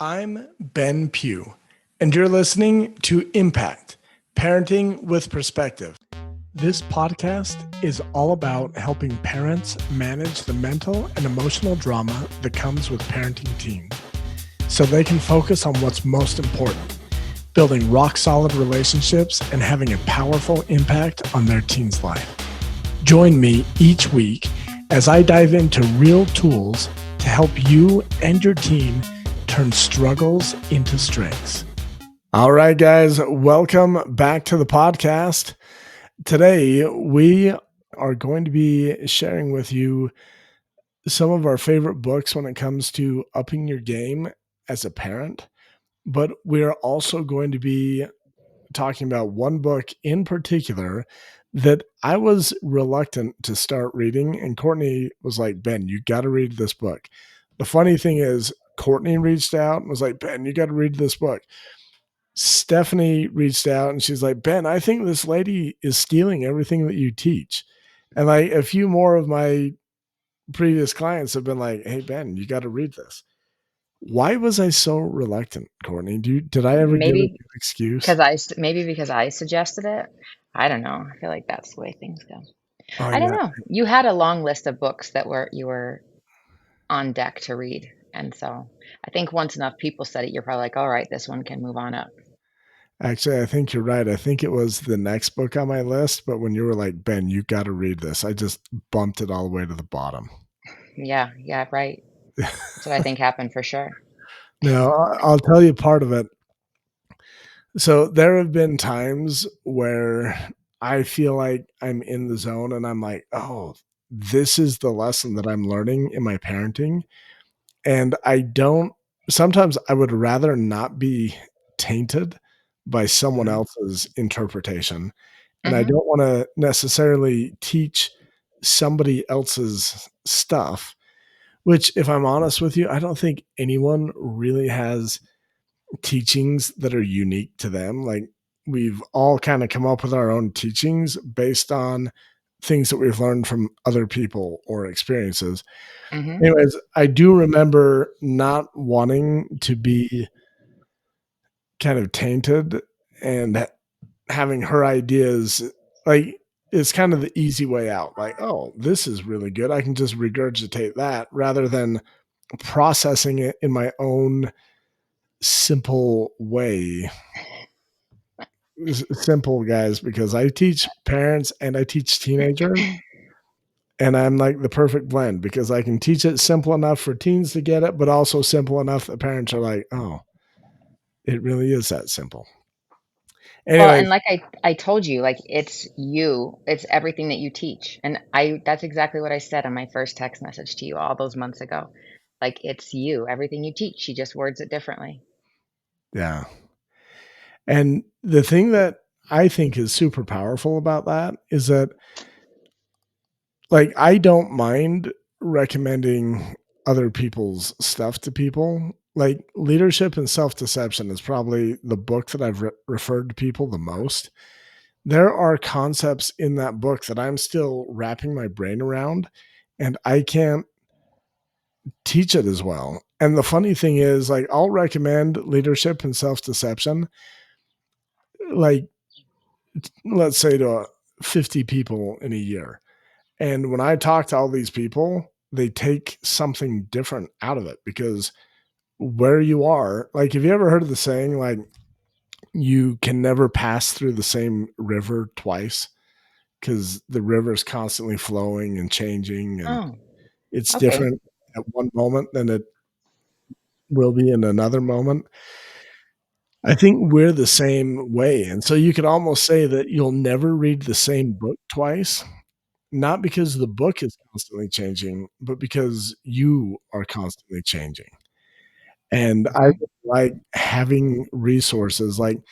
I'm Ben Pugh, and you're listening to Impact, Parenting with Perspective. This podcast is all about helping parents manage the mental and emotional drama that comes with parenting teens so they can focus on what's most important, building rock-solid relationships and having a powerful impact on their teen's life. Join me each week as I dive into real tools to help you and your teen turn struggles into strengths. All right, guys, welcome back to the podcast. Today, we are going to be sharing with you some of our favorite books when it comes to upping your game as a parent, but we're also going to be talking about one book in particular that I was reluctant to start reading, and Courtney was like, Ben, you got to read this book. The funny thing is, Courtney reached out and was like, Ben, you got to read this book. Stephanie reached out and she's like, Ben, I think this lady is stealing everything that you teach. And like a few more of my previous clients have been like, hey, Ben, you got to read this. Why was I so reluctant, Courtney? Did I ever give a Maybe good excuse? because I suggested it. I don't know. I feel like that's the way things go. Oh, I don't yeah. know. You had a long list of books that you were on deck to read, and so I think once enough people said it, you're probably like, all right, this one can move on up. Actually, I think you're right. I think it was the next book on my list, but when you were like, Ben, you got to read this, I just bumped it all the way to the bottom. Yeah, right. That's what I think happened for sure. Now, I'll tell you part of it. So there have been times where I feel like I'm in the zone and I'm like, oh, this is the lesson that I'm learning in my parenting. And sometimes I would rather not be tainted by someone Mhm. else's interpretation. And I Mhm. don't want to necessarily teach somebody else's stuff, which, if I'm honest with you, I don't think anyone really has teachings that are unique to them. Like, we've all kind of come up with our own teachings based on things that we've learned from other people or experiences. Mhm. Anyways, I do remember not wanting to be kind of tainted and having her ideas, like, it's kind of the easy way out. Like, oh, this is really good. I can just regurgitate that rather than processing it in my own simple way. Simple, guys, because I teach parents and I teach teenagers, and I'm like the perfect blend because I can teach it simple enough for teens to get it, but also simple enough that parents are like, oh, it really is that simple. Well, and Anyways, like I told you, like it's everything that you teach. And that's exactly what I said on my first text message to you all those months ago. Like it's you, everything you teach. She just words it differently. yeah. And the thing that I think is super powerful about that is that, like, I don't mind recommending other people's stuff to people. Like, Leadership and Self-Deception is probably the book that I've referred to people the most. There are concepts in that book that I'm still wrapping my brain around, and I can't teach it as well. And the funny thing is, like, I'll recommend Leadership and Self-Deception, like, let's say to 50 people in a year. And when I talk to all these people, they take something different out of it because where you are, like, have you ever heard of the saying, like, you can never pass through the same river twice because the river is constantly flowing and changing, and Oh, it's okay. different at one moment than it will be in another moment. I think we're the same way. And so you could almost say that you'll never read the same book twice, not because the book is constantly changing, but because you are constantly changing. And I Hmm. like having resources. Like,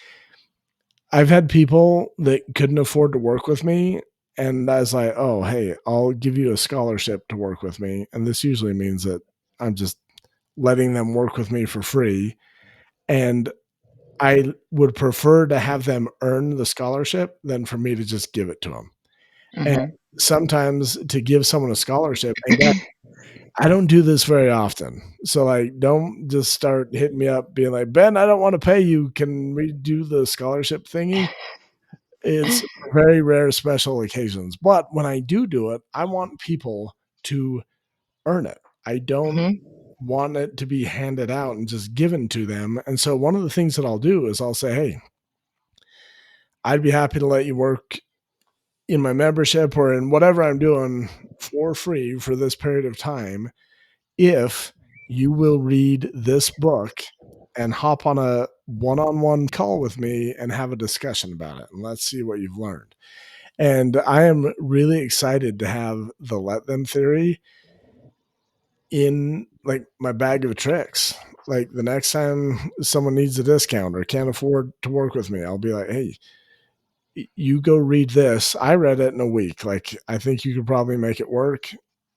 I've had people that couldn't afford to work with me, and I was like, "Oh, hey, I'll give you a scholarship to work with me." And this usually means that I'm just letting them work with me for free. And I would prefer to have them earn the scholarship than for me to just give it to them. And Hmm. sometimes to give someone a scholarship, and I don't do this very often. So like, don't just start hitting me up being like, Ben, I don't want to pay you. Can we do the scholarship thingy? It's very rare special occasions. But when I do it, I want people to earn it. I don't Hmm. want it to be handed out and just given to them. And so one of the things that I'll do is I'll say, hey, I'd be happy to let you work in my membership or in whatever I'm doing for free for this period of time if you will read this book and hop on a one-on-one call with me and have a discussion about it. And let's see what you've learned. And I am really excited to have the let them theory in like my bag of tricks. Like the next time someone needs a discount or can't afford to work with me, I'll be like, hey, you go read this. I read it in a week. Like, I think you could probably make it work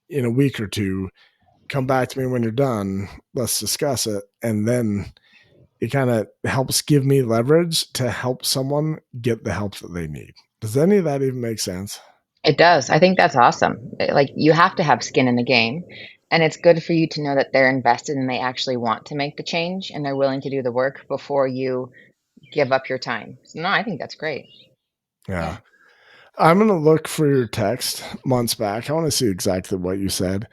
in a week or two. Come back to me when you're done. Let's discuss it. And then it kind of helps give me leverage to help someone get the help that they need. Does any of that even make sense? It does. I think that's awesome. Like, you have to have skin in the game, and it's good for you to know that they're invested and they actually want to make the change and they're willing to do the work before you give up your time. So, no, I think that's great. Yeah. Yeah, I'm going to look for your text months back. I want to see exactly what you said.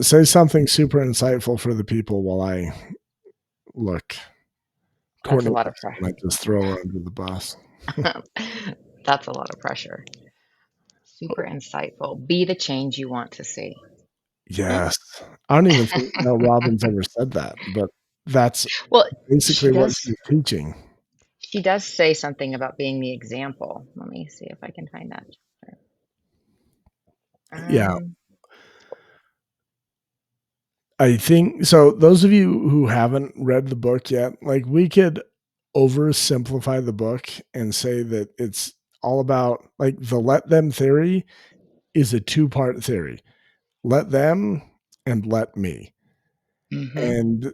Say something super insightful for the people while I look. that's a Courtney lot of likes it when I just throw her under the bus. pressure. That's a lot of pressure. Super insightful. Be the change you want to see. Hmm. Yes. I don't even think Mel Robbins ever said that, but that's Well, she basically what does. she's teaching. She does say something about being the example. Let me see if I can find that. Yeah. Um, I think so. Those of you who haven't read the book yet, like we could oversimplify the book and say that it's all about like the let them theory is a two-part theory. Let them and let me. mhm. And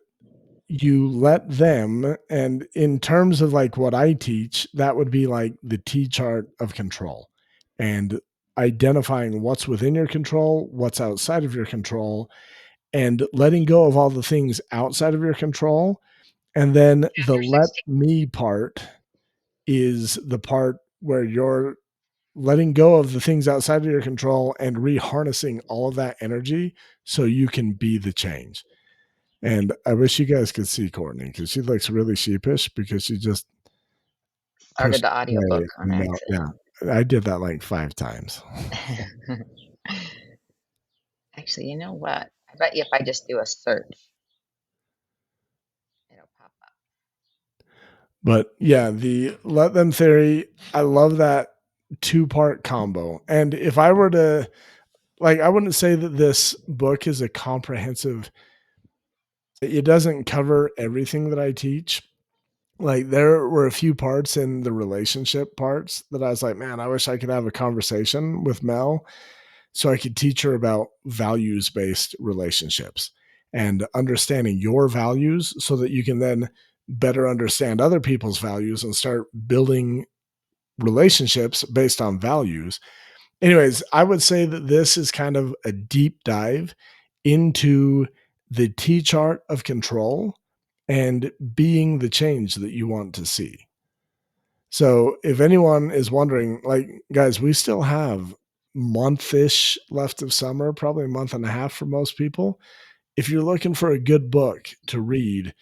you let them, and in terms of like what I teach, that would be like the T chart of control and identifying what's within your control, what's outside of your control, and letting go of all the things outside of your control. And then the Chapter let 60. me part is the part where you're letting go of the things outside of your control and reharnessing all of that energy so you can be the change. And I wish you guys could see Courtney because she looks really sheepish because she just Started pushed the away. audiobook on No, accident. yeah, I did that like 5 times. Actually, you know what? I bet you if I just do a search, it'll pop up. But yeah, the let them theory, I love that two-part combo. And if I were to like, I wouldn't say that this book is a comprehensive, it doesn't cover everything that I teach. Like there were a few parts in the relationship parts that I was like, man, I wish I could have a conversation with Mel so I could teach her about values based relationships and understanding your values so that you can then better understand other people's values and start building relationships based on values. Anyways, I would say that this is kind of a deep dive into the T chart of control and being the change that you want to see. So if anyone is wondering, like, guys, we still have month-ish left of summer, probably a month and a half for most people. If you're looking for a good book to read,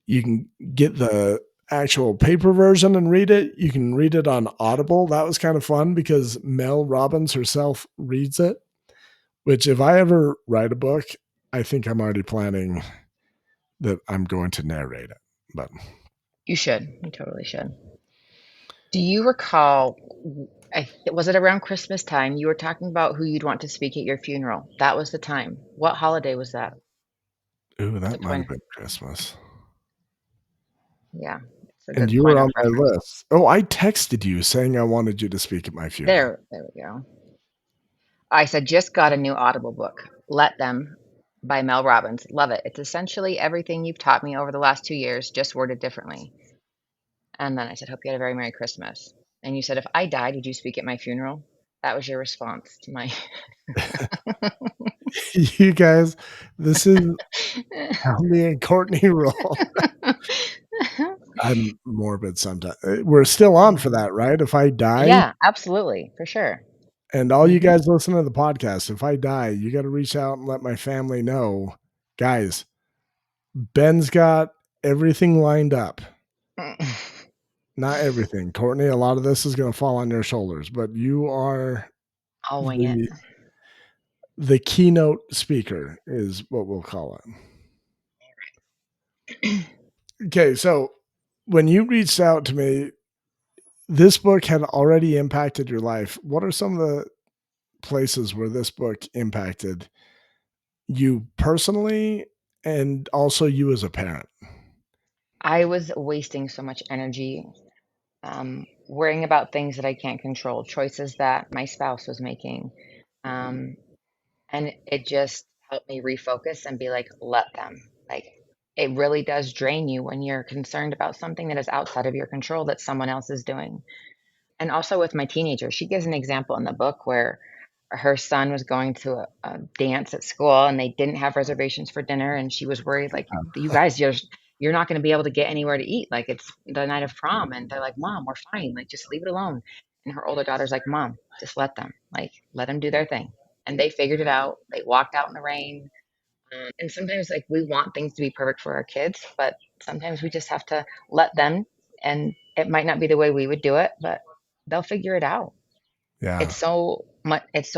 you can get the actual paper version and read it. You can read it on Audible. That was kind of fun because Mel Robbins herself reads it, which if I ever write a book, I think I'm already planning that I'm going to narrate it. But You should. You totally should. Do you recall, was it around Christmas time? You were talking about who you'd want to speak at your funeral. That was the time. What holiday was that? ooh, It's a that might have point. been Christmas. Yeah, it's a And good you were point of on my reference. list. Oh, I texted you saying I wanted you to speak at my funeral. There we go. I said, just got a new Audible book, Let Them by Mel Robbins. Love it. It's essentially everything you've taught me over the last 2 years, just worded differently. And then I said, hope you had a very Merry Christmas. And you said, if I died, would you speak at my funeral? That was your response to my. You guys, this is how me and Courtney roll. I'm morbid sometimes. We're still on for Mhm. that, right? If I die, Yeah, absolutely, for sure. and all you Mhm. guys listen to the podcast, if I die, you got to reach out and let my family know, guys, Ben's got everything lined up. Not everything. Courtney, a lot of this is going to fall on your shoulders, but you are I'll wing it. the keynote speaker is what we'll call it. Okay, so when you reached out to me, this book had already impacted your life. What are some of the places where this book impacted you personally and also you as a parent? I was wasting so much energy, worrying about things that I can't control, choices that my spouse was making. Um, and it just helped me refocus and be like, let them. Like, it really does drain you when you're concerned about something that is outside of your control that someone else is doing. And also with my teenager, she gives an example in the book where her son was going to a dance at school and they didn't have reservations for dinner, and she was worried, like, "You guys, you're not gonna be able to get anywhere to eat, like, it's the night of prom." And they're like, "Mom, we're fine, like, just leave it alone." And her older daughter's like, "Mom, just let them, like, let them do their thing." And they figured it out. They walked out in the rain. And sometimes, like, we want things to be perfect for our kids, but sometimes we just have to let them, and it might not be the way we would do it, but they'll figure it out. Yeah. It's so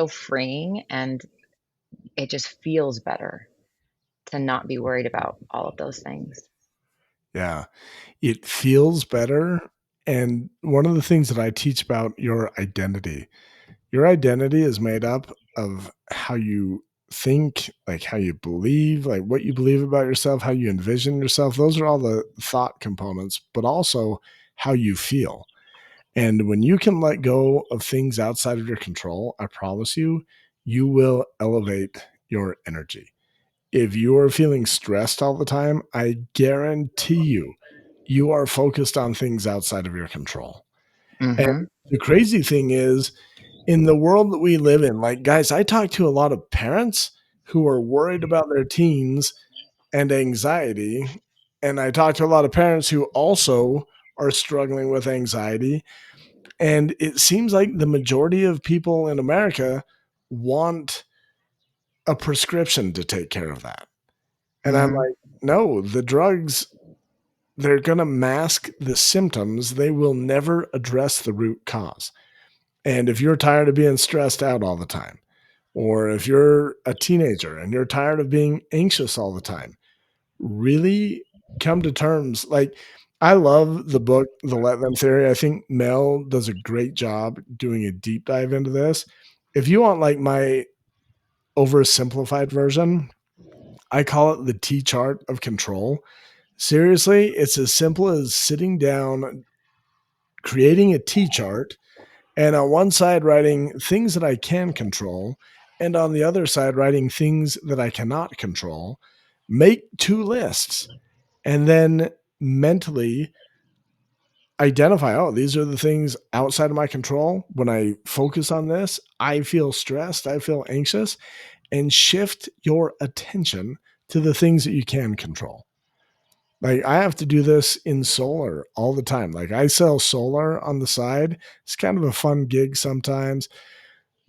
freeing, and it just feels better to not be worried about all of those things. Yeah. It feels better. And one of the things that I teach about your identity is made up of how you think, like how you believe, like what you believe about yourself, how you envision yourself. Those are all the thought components, but also how you feel. And when you can let go of things outside of your control, I promise you, you will elevate your energy. If you are feeling stressed all the time, I guarantee you are focused on things outside of your control. And Mhm. the crazy thing is, in the world that we live in, like, guys, I talk to a lot of parents who are worried about their teens and anxiety. And I talk to a lot of parents who also are struggling with anxiety. And it seems like the majority of people in America want a prescription to take care of that. And I'm Mhm. like, no, the drugs, they're going to mask the symptoms. They will never address the root cause. And if you're tired of being stressed out all the time, or if you're a teenager and you're tired of being anxious all the time, really come to terms. Like, I love the book, The Let Them Theory. I think Mel does a great job doing a deep dive into this. If you want like my oversimplified version, I call it the T chart of control. Seriously, it's as simple as sitting down, creating a T chart, and on one side writing things that I can control, and on the other side writing things that I cannot control. Make two lists and then mentally identify, oh, these are the things outside of my control. When I focus on this, I feel stressed, I feel anxious, and shift your attention to the things that you can control. Like, I have to do this in solar all the time. Like, I sell solar on the side. It's kind of a fun gig sometimes.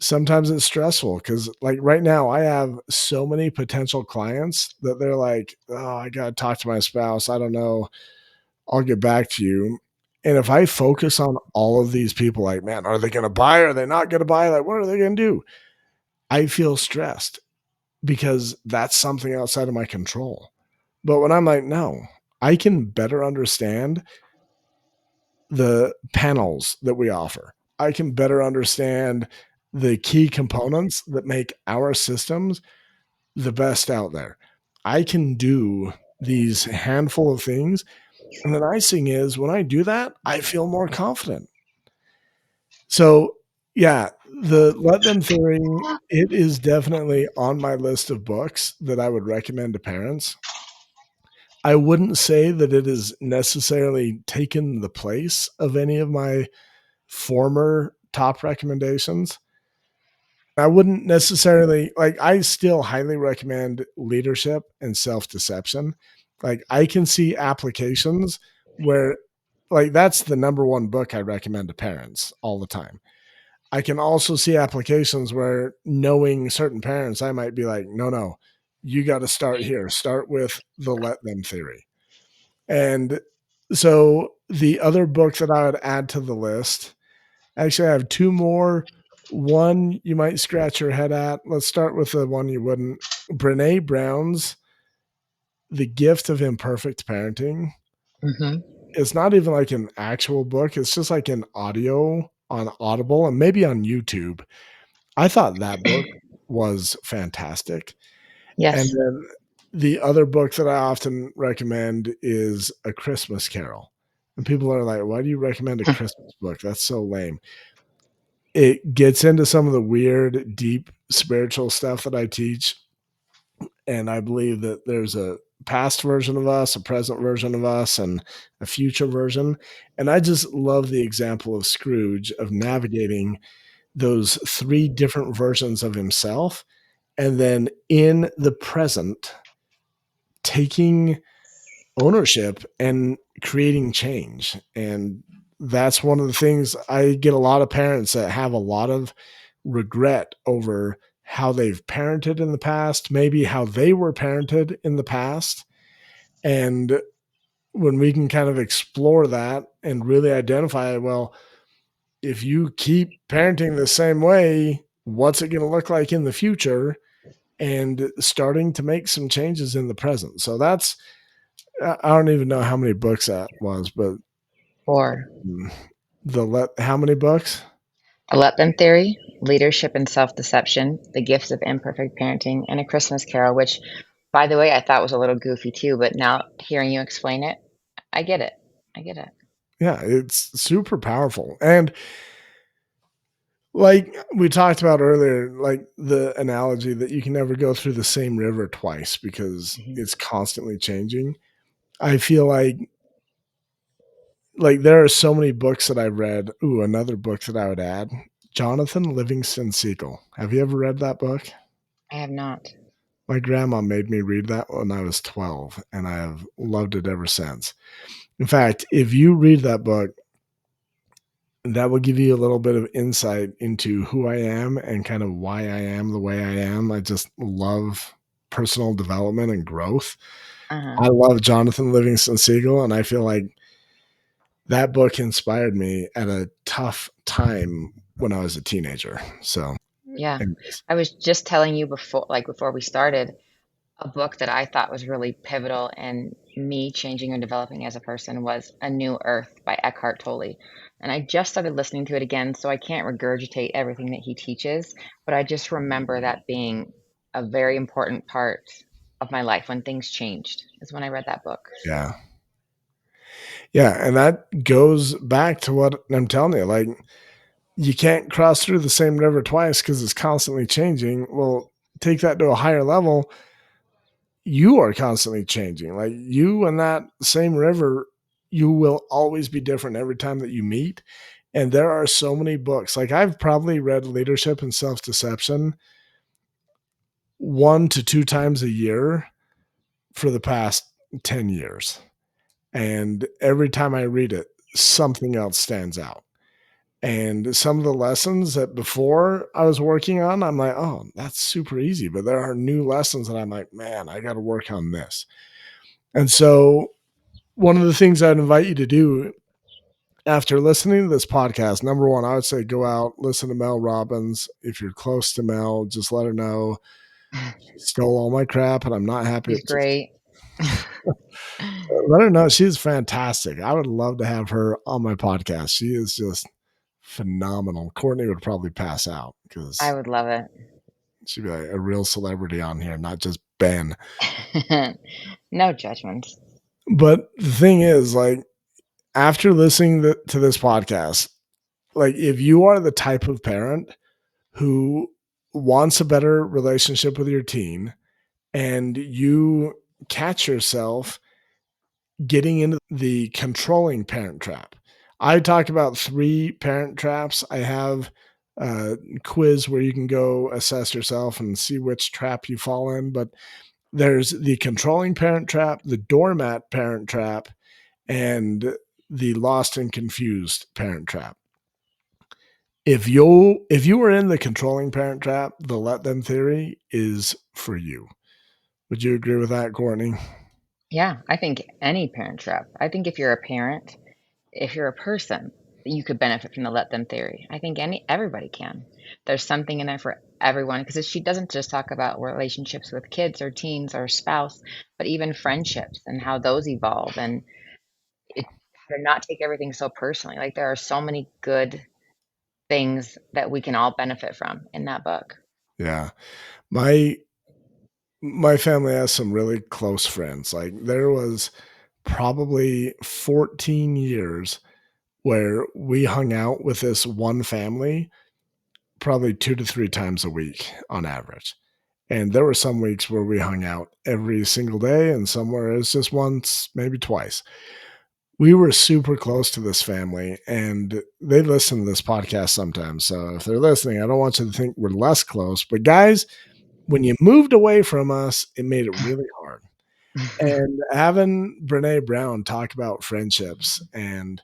Sometimes it's stressful because, like, right now, I have so many potential clients that they're like, oh, I got to talk to my spouse. I don't know. I'll get back to you. And if I focus on all of these people, like, man, are they going to buy? Are they not going to buy? Like, what are they going to do? I feel stressed because that's something outside of my control. But when I'm like, no, I can better understand the panels that we offer. I can better understand the key components that make our systems the best out there. I can do these handful of things. And the nice thing is, when I do that, I feel more confident. So, yeah, the Let Them Theory, it is definitely on my list of books that I would recommend to parents. I wouldn't say that it has necessarily taken the place of any of my former top recommendations, I wouldn't necessarily like I still highly recommend leadership and self-deception. Like I can see applications where like that's the number one book I recommend to parents all the time. I can also see applications where knowing certain parents, I might be like, no, no, you got to start here. Start with the let them theory. And so the other book that I would add to the list, actually, I have two more. One you might scratch your head at. Let's start with the one you wouldn't. Brené Brown's The Gift of Imperfect Parenting. Hmm. It's not even like an actual book, it's just like an audio on Audible and maybe on YouTube. I thought that book was fantastic. And Yes. then the other book that I often recommend is A Christmas Carol. And people are like, why do you recommend a Christmas book? That's so lame. It gets into some of the weird, deep spiritual stuff that I teach. And I believe that there's a past version of us, a present version of us, and a future version. And I just love the example of Scrooge of navigating those three different versions of himself. And then in the present, taking ownership and creating change. And that's one of the things I get a lot of parents that have a lot of regret over how they've parented in the past, maybe how they were parented in the past. And when we can kind of explore that and really identify, well, if you keep parenting the same way, what's it going to look like in the future? And starting to make some changes in the present. So that's I don't even know how many books that was, but Or how many books? A Let Them Theory, Leadership and Self-Deception, The Gifts of Imperfect Parenting, and A Christmas Carol, which, by the way, I thought was a little goofy too, but now hearing you explain it, I get it. I get it. Yeah, it's super powerful. And like we talked about earlier, like the analogy that you can never go through the same river twice because Mhm. it's constantly changing. I feel like there are so many books that I've read. Ooh, another book that I would add. Jonathan Livingston Seagull. Have you ever read that book? I have not. My grandma made me read that when I was 12, and I have loved it ever since. In fact, if you read that book, that will give you a little bit of insight into who I am and kind of why I am the way I am. I just love personal development and growth. Uh-huh. I love Jonathan Livingston Seagull, and I feel like that book inspired me at a tough time when I was a teenager. So, Yeah. anyways, I was just telling you before, like before we started, a book that I thought was really pivotal in me changing and developing as a person was A New Earth by Eckhart Tolle. And I just started listening to it again, so I can't regurgitate everything that he teaches, but I just remember that being a very important part of my life when things changed, is when I read that book. yeah. Yeah. And that goes back to what I'm telling you. Like, you can't cross through the same river twice because it's constantly changing. Well, take that to a higher level. You are constantly changing. Like you and that same river, you will always be different every time that you meet. And there are so many books. Like I've probably read Leadership and Self Deception 1 to 2 times a year for the past 10 years. And every time I read it, something else stands out. And some of the lessons that before I was working on, I'm like, oh, that's super easy. But there are new lessons that I'm like, man, I got to work on this. And so, one of the things I'd invite you to do after listening to this podcast, number one, I would say go out, listen to Mel Robbins. If you're close to Mel, just let her know she stole all my crap and I'm not happy. He's great. Let her know she's fantastic. I would love to have her on my podcast. She is just phenomenal. Courtney would probably pass out I because would love she'd be like a real celebrity on here, not just Ben. it. No judgments. But the thing is, like, after listening to this podcast, like, if you are the type of parent who wants a better relationship with your teen and you catch yourself getting into the controlling parent trap, I talk about 3 parent traps. I have uh, quiz where you can go assess yourself and see which trap you fall in. But there's the controlling parent trap, the doormat parent trap, and the lost and confused parent trap. If you were in the controlling parent trap, the let them theory is for you. Would you agree with that, Courtney? Yeah, I think any parent trap. I think if you're a parent, if you're a person, you could benefit from the let them theory. I think everybody can. There's something in there for everyone because she doesn't just talk about relationships with kids or teens or spouse, but even friendships and how those evolve and it, how to not take everything so personally. Like there are so many good things that we can all benefit from in that book. Yeah. My my family has some really close friends. Like there was probably 14 years where we hung out with this one family probably 2 to 3 times a week on average. And there were some weeks where we hung out every single day and somewhere it was just once, maybe twice. We were super close to this family and they listen to this podcast sometimes. So if they're listening, I don't want you to think we're less close. But guys, when you moved away from us, it made it really hard. And having Brené Brown talk about friendships and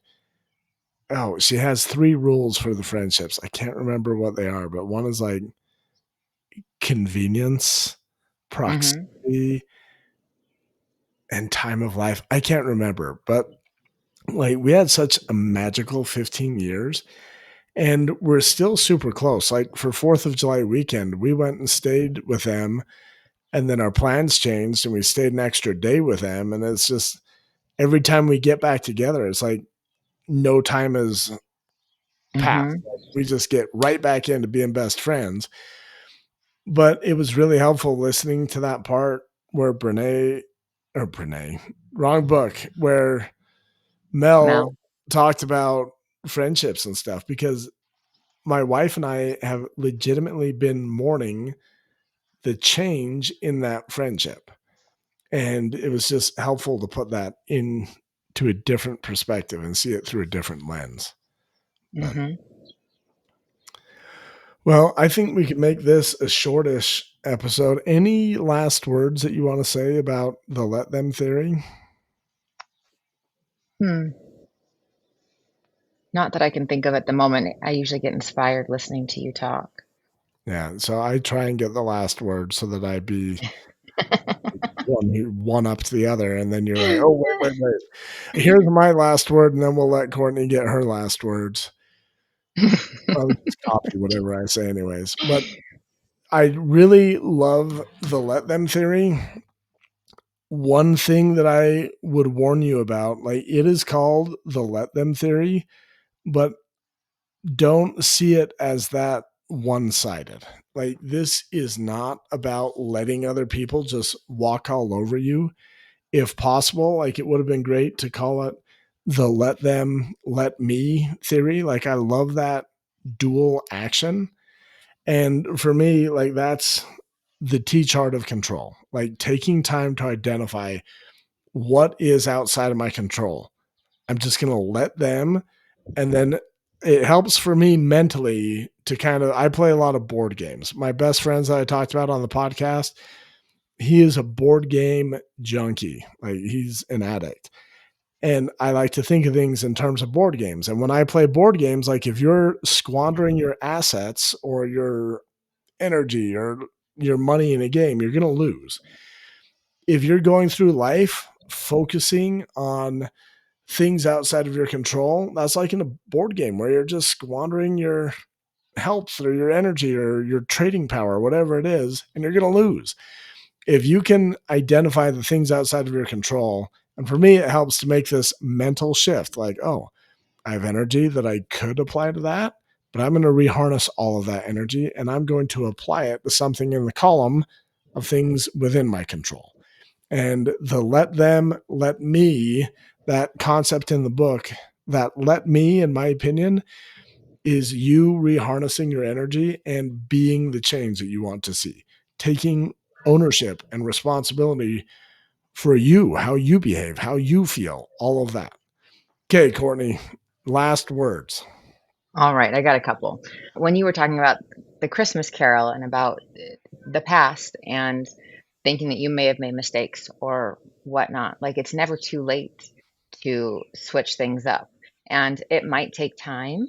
oh, she has 3 rules for the friendships. I can't remember what they are, but one is like convenience, Hmm. proximity, and time of life. I can't remember, but like we had such a magical 15 years and we're still super close. Like for 4th of July weekend, we went and stayed with them and then our plans changed and we stayed an extra day with them. And it's just every time we get back together, it's like no time has passed. Hmm. Like, we just get right back into being best friends. But it was really helpful listening to that part where Brene, wrong book, where Mel Mel. talked about friendships and stuff because my wife and I have legitimately been mourning the change in that friendship. And it was just helpful to put that in to a different perspective and see it through a different lens. But Hmm. well, I think we can make this a shortish episode. Any last words that you want to say about the let them theory? Hmm. Not that I can think of at the moment. I usually get inspired listening to you talk. Yeah, so I try and get the last word so that I be one up to the other, and then you're like, "Oh, wait. Here's my last word," and then we'll let Courtney get her last words. I'll just copy whatever I say anyways. But I really love the let them theory. One thing that I would warn you about, like it is called the let them theory, but don't see it as that one-sided. Like this is not about letting other people just walk all over you. If possible, like it would have been great to call it the let them, let me theory. Like I love that dual action. And for me, like that's the T chart of control, like taking time to identify what is outside of my control. I'm just going to let them. And then it helps for me mentally to kind of, I play a lot of board games. My best friends that I talked about on the podcast, he is a board game junkie. Like he's an addict. And I like to think of things in terms of board games. And when I play board games, like if you're squandering your assets or your energy or your money in a game, you're going to lose. If you're going through life focusing on things outside of your control, that's like in a board game where you're just squandering your health or your energy or your trading power, whatever it is, and you're going to lose. If you can identify the things outside of your control, and for me, it helps to make this mental shift like, oh, I have energy that I could apply to that, but I'm going to reharness all of that energy and I'm going to apply it to something in the column of things within my control. And the let them, let me, that concept in the book, that let me, in my opinion, is you reharnessing your energy and being the change that you want to see, taking ownership and responsibility for you, how you behave, how you feel, all of that. Okay, Courtney, last words. All right, I got a couple. When you were talking about the Christmas Carol and about the past and thinking that you may have made mistakes or whatnot, like it's never too late to switch things up. And it might take time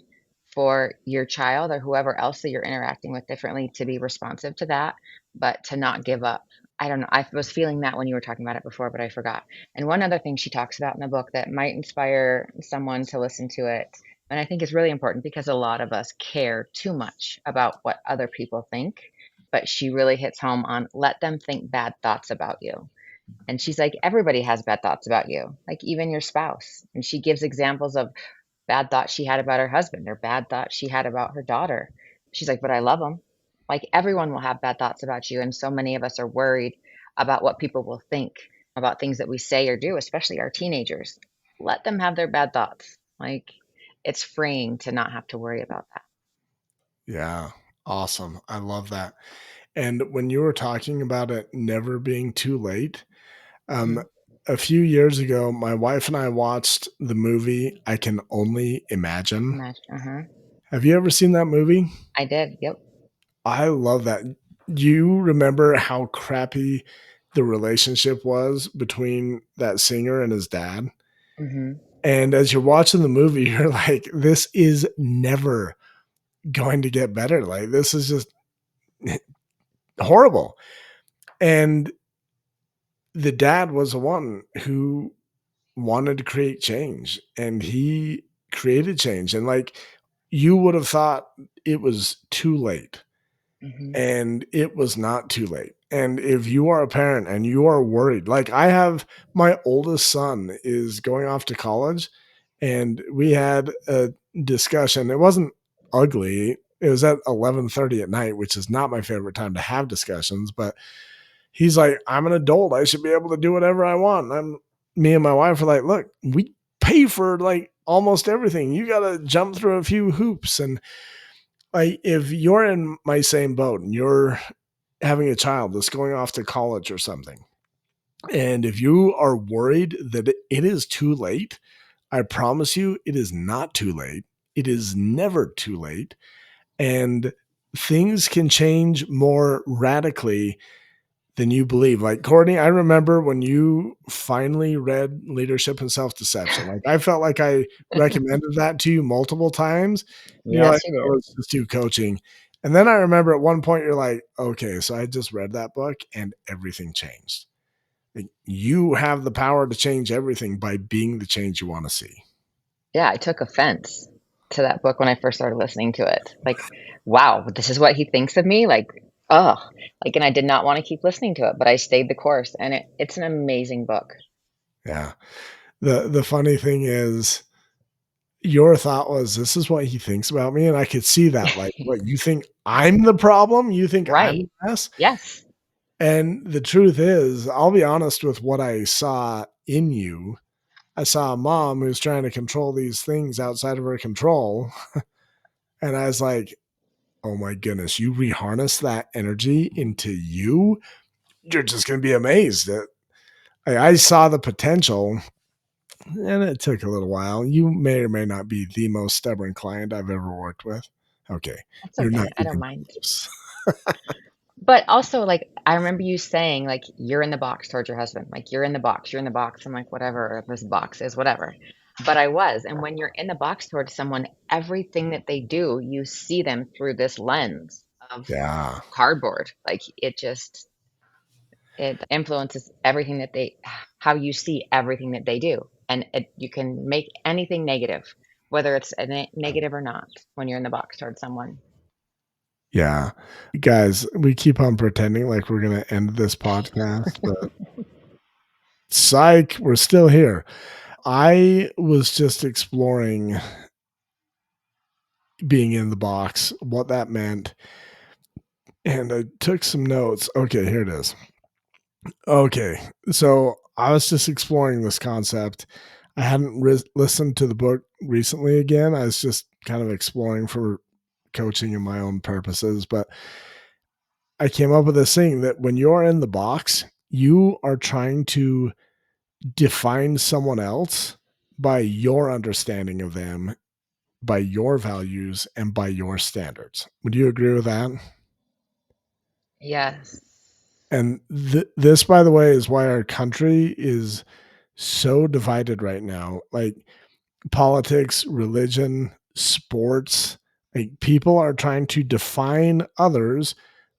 for your child or whoever else that you're interacting with differently to be responsive to that, but to not give up. I don't know. I was feeling that when you were talking about it before, but I forgot. And one other thing she talks about in the book that might inspire someone to listen to it, and I think is really important because a lot of us care too much about what other people think, but she really hits home on let them think bad thoughts about you. And she's like, everybody has bad thoughts about you, like even your spouse. And she gives examples of bad thoughts she had about her husband or bad thoughts she had about her daughter. She's like, but I love them. Like everyone will have bad thoughts about you. And so many of us are worried about what people will think about things that we say or do, especially our teenagers. Let them have their bad thoughts. Like it's freeing to not have to worry about that. Yeah. Awesome. I love that. And when you were talking about it never being too late, um, Mhm. a few years ago, my wife and I watched the movie I Can Only Imagine. Imagine, uh-huh. Have you ever seen that movie? I did. Yep. I love that. Do you remember how crappy the relationship was between that singer and his dad? Hmm. And as you're watching the movie, you're like, this is never going to get better. Like, this is just horrible. And the dad was the one who wanted to create change, and he created change. And like, you would have thought it was too late, Hmm. and it was not too late. And if you are a parent and you are worried, like I have, my oldest son is going off to college, and we had a discussion. It wasn't ugly. It was at 11:30 at night, which is not my favorite time to have discussions, but he's like, I'm an adult. I should be able to do whatever I want. Me and my wife are like, look, we pay for like almost everything. You got to jump through a few hoops. And like, if you're in my same boat and you're having a child that's going off to college or something, and if you are worried that it is too late, I promise you, it is not too late. It is never too late. And things can change more radically than you believe. Like, Courtney, I remember when you finally read Leadership and Self-Deception. Like, I felt like I recommended that to you multiple times. You're like, Yes, you "Oh, did. it's just too coaching." And then I remember at one point you're like, "Okay, so I just read that book and everything changed." Like, you have the power to change everything by being the change you wanna see. Yeah, I took offense to that book when I first started listening to it. Like, wow, this is what he thinks of me? Like, oh, like, and I did not want to keep listening to it, but I stayed the course, and it's an amazing book. Yeah. The funny thing is your thought was, "This is what he thinks about me," and I could see that, like, "What, you think I'm the problem? You think I'm Right. the mess?" Yes. And the truth is, I'll be honest with what I saw in you. I saw a mom who's trying to control these things outside of her control, and I was like, "Oh my goodness, you reharness that energy into you, you're just gonna be amazed at." I saw the potential, and it took a little while. You may or may not be the most stubborn client I've ever worked with. Okay, That's you're not okay. I don't even mind. close. But also, like, I remember you saying, like, you're in the box towards your husband. Like, you're in the box, you're in the box. I'm like, whatever this box is, whatever. But I was. And when you're in the box towards someone, everything that they do, you see them through this lens of Yeah, cardboard. Like, it influences everything that how you see everything that they do. And you can make anything negative, whether it's a negative or not, when you're in the box towards someone. yeah. Guys, we keep on pretending like we're gonna end this podcast, but psych, we're still here. I was just exploring being in the box, what that meant, and I took some notes. Okay, here it is. Okay, so I was just exploring this concept. I hadn't listened to the book recently again. I was just kind of exploring for coaching and my own purposes, but I came up with this thing that when you're in the box, you are trying to define someone else by your understanding of them by your values and by your standards. Would you agree with that? Yes. And this, by the way, is why our country is so divided right now. Like politics, religion, sports, like people are trying to define others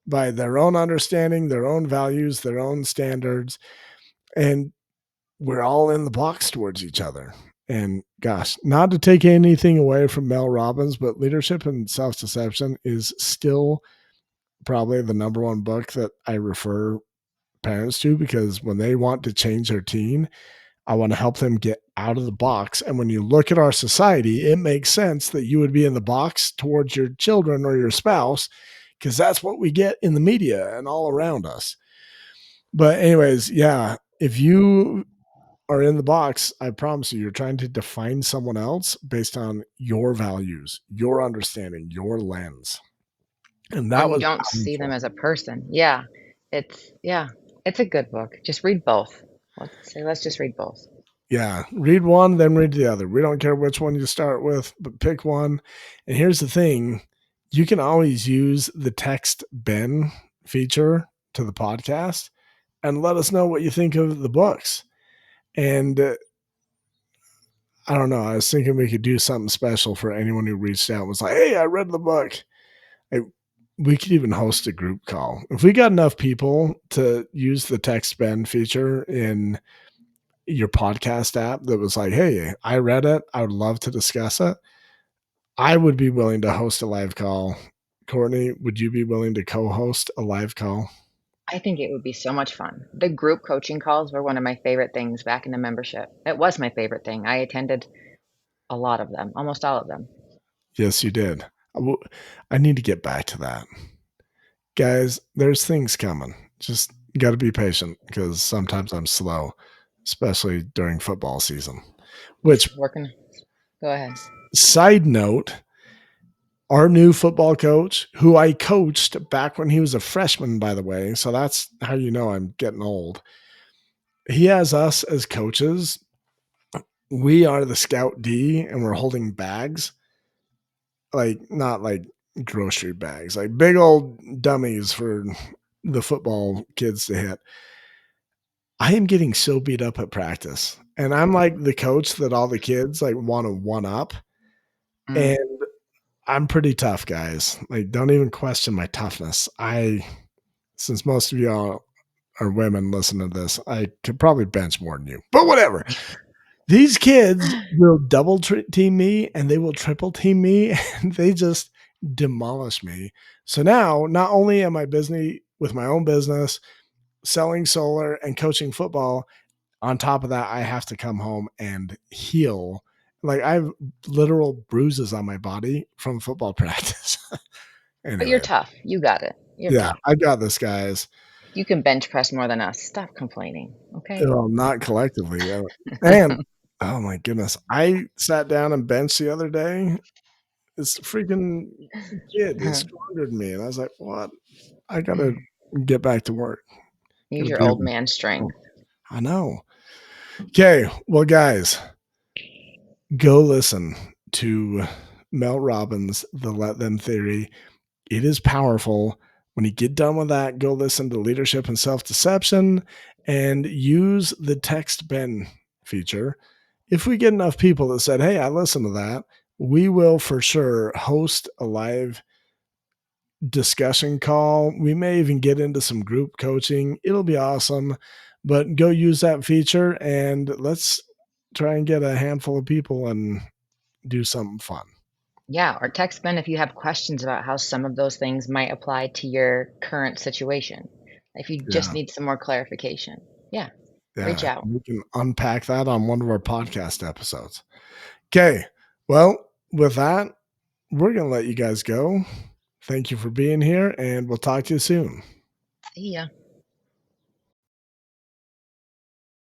by their own understanding, their own values, their own standards. And we're all in the box towards each other. And gosh, not to take anything away from Mel Robbins, but Leadership and Self-Deception is still probably the number one book that I refer parents to, because when they want to change their teen, I want to help them get out of the box. And when you look at our society, it makes sense that you would be in the box towards your children or your spouse, because that's what we get in the media and all around us. But anyways, yeah, if you are in the box, I promise you're trying to define someone else based on your values, your understanding, your lens. And Or that you was don't see them powerful. as a person. Yeah, it's a good book. Just read both. Let's just read both. Yeah, read one, then read the other. We don't care which one you start with, but pick one. And here's the thing, you can always use the text Ben feature to the podcast and let us know what you think of the books. And I don't know, I was thinking we could do something special for anyone who reached out and was like, hey, I read the book. Hey, we could even host a group call. If we got enough people to use the text Ben feature in your podcast app that was like, hey, I read it, I would love to discuss it, I would be willing to host a live call. Courtney, would you be willing to co-host a live call? I think it would be so much fun. The group coaching calls were one of my favorite things back in the membership. It was my favorite thing. I attended a lot of them, almost all of them. Yes, you did. I need to get back to that. Guys, there's things coming. Just got to be patient, because sometimes I'm slow, especially during football season. Which, Working. Go ahead. side note, our new football coach, who I coached back when he was a freshman, by the way, so that's how you know I'm getting old. He has us as coaches. We are the scout D, and we're holding bags, like not like grocery bags, like big old dummies for the football kids to hit. I am getting so beat up at practice, and I'm like the coach that all the kids like want to one up. Mm. And I'm pretty tough, guys. Like, don't even question my toughness. Since most of y'all are women, listen to this, I could probably bench more than you, but whatever. These kids will double team me, and they will triple team me, and they just demolish me. So now, not only am I busy with my own business, selling solar and coaching football, on top of that, I have to come home and heal. Like, I have literal bruises on my body from football practice. But you're Anyway, tough. You got it. You're yeah, tough. I got this, guys. You can bench press more than us. Stop complaining, okay? Well, not collectively. And oh my goodness, I sat down and benched the other day. This freaking kid is stronger than me, and I was like, "What? I gotta get back to work. Use Gotta your be old able man to." strength. I know. Okay, well, guys, go listen to Mel Robbins' The Let Them Theory. It is powerful. When you get done with that, go listen to Leadership and Self-Deception and use the text Ben feature. If we get enough people that said, hey, I listened to that, we will for sure host a live discussion call. We may even get into some group coaching. It'll be awesome. But go use that feature, and let's try and get a handful of people and do something fun. Yeah, or text Ben if you have questions about how some of those things might apply to your current situation. If you just Yeah. need some more clarification. Yeah, reach Yeah. out. We can unpack that on one of our podcast episodes. Okay. Well, with that, we're going to let you guys go. Thank you for being here, and we'll talk to you soon. See ya.